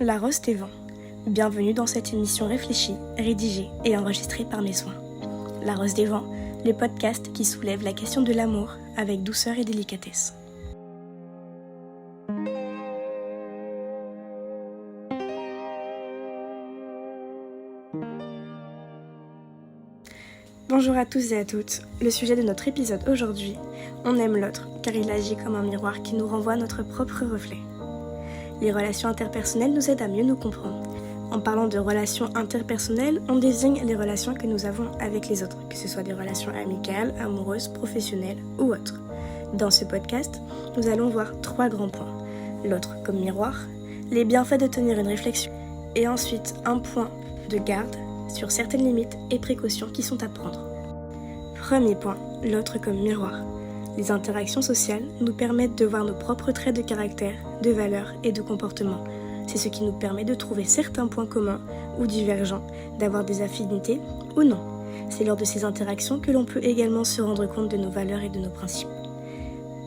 La Rose des Vents. Bienvenue dans cette émission réfléchie, rédigée et enregistrée par mes soins. La Rose des Vents, le podcast qui soulève la question de l'amour avec douceur et délicatesse. Bonjour à tous et à toutes. Le sujet de notre épisode aujourd'hui, on aime l'autre car il agit comme un miroir qui nous renvoie notre propre reflet. Les relations interpersonnelles nous aident à mieux nous comprendre. En parlant de relations interpersonnelles, on désigne les relations que nous avons avec les autres, que ce soit des relations amicales, amoureuses, professionnelles ou autres. Dans ce podcast, nous allons voir 3 grands points. L'autre comme miroir, les bienfaits de tenir une réflexion, et ensuite un point de garde sur certaines limites et précautions qui sont à prendre. Premier point, l'autre comme miroir. Les interactions sociales nous permettent de voir nos propres traits de caractère, de valeurs et de comportement. C'est ce qui nous permet de trouver certains points communs ou divergents, d'avoir des affinités ou non. C'est lors de ces interactions que l'on peut également se rendre compte de nos valeurs et de nos principes.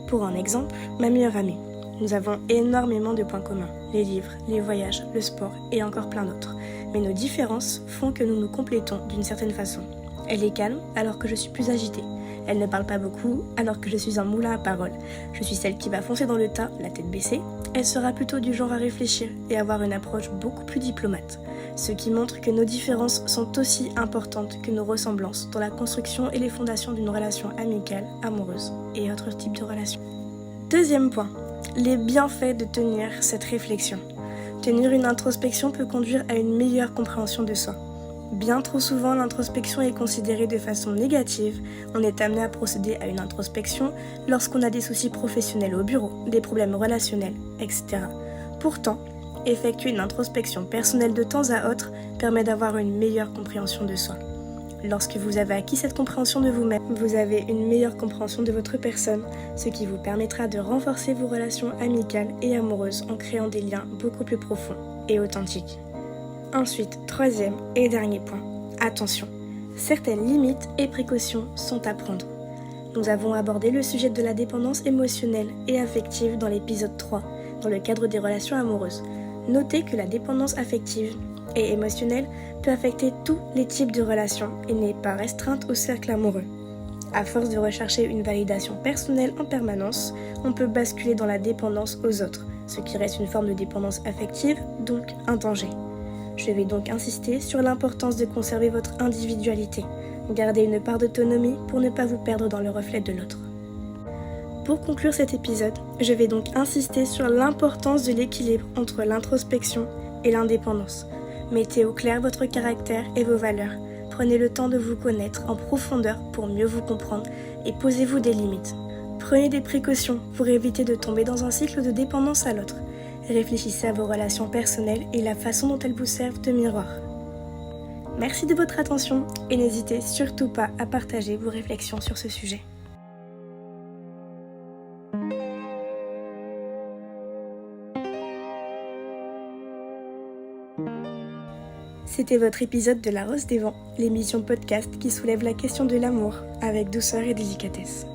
Pour un exemple, ma meilleure amie. Nous avons énormément de points communs, les livres, les voyages, le sport et encore plein d'autres. Mais nos différences font que nous nous complétons d'une certaine façon. Elle est calme alors que je suis plus agitée. Elle ne parle pas beaucoup alors que je suis un moulin à paroles. Je suis celle qui va foncer dans le tas, la tête baissée. Elle sera plutôt du genre à réfléchir et avoir une approche beaucoup plus diplomate. Ce qui montre que nos différences sont aussi importantes que nos ressemblances dans la construction et les fondations d'une relation amicale, amoureuse et autres types de relations. Deuxième point, les bienfaits de tenir cette réflexion. Tenir une introspection peut conduire à une meilleure compréhension de soi. Bien trop souvent, l'introspection est considérée de façon négative. On est amené à procéder à une introspection lorsqu'on a des soucis professionnels au bureau, des problèmes relationnels, etc. Pourtant, effectuer une introspection personnelle de temps à autre permet d'avoir une meilleure compréhension de soi. Lorsque vous avez acquis cette compréhension de vous-même, vous avez une meilleure compréhension de votre personne, ce qui vous permettra de renforcer vos relations amicales et amoureuses en créant des liens beaucoup plus profonds et authentiques. Ensuite, troisième et dernier point, attention. Certaines limites et précautions sont à prendre. Nous avons abordé le sujet de la dépendance émotionnelle et affective dans l'épisode 3, dans le cadre des relations amoureuses. Notez que la dépendance affective et émotionnelle peut affecter tous les types de relations et n'est pas restreinte au cercle amoureux. À force de rechercher une validation personnelle en permanence, on peut basculer dans la dépendance aux autres, ce qui reste une forme de dépendance affective, donc un danger. Je vais donc insister sur l'importance de conserver votre individualité. Gardez une part d'autonomie pour ne pas vous perdre dans le reflet de l'autre. Pour conclure cet épisode, je vais donc insister sur l'importance de l'équilibre entre l'introspection et l'indépendance. Mettez au clair votre caractère et vos valeurs. Prenez le temps de vous connaître en profondeur pour mieux vous comprendre et posez-vous des limites. Prenez des précautions pour éviter de tomber dans un cycle de dépendance à l'autre. Réfléchissez à vos relations personnelles et la façon dont elles vous servent de miroir. Merci de votre attention et n'hésitez surtout pas à partager vos réflexions sur ce sujet. C'était votre épisode de La Rose des Vents, l'émission podcast qui soulève la question de l'amour avec douceur et délicatesse.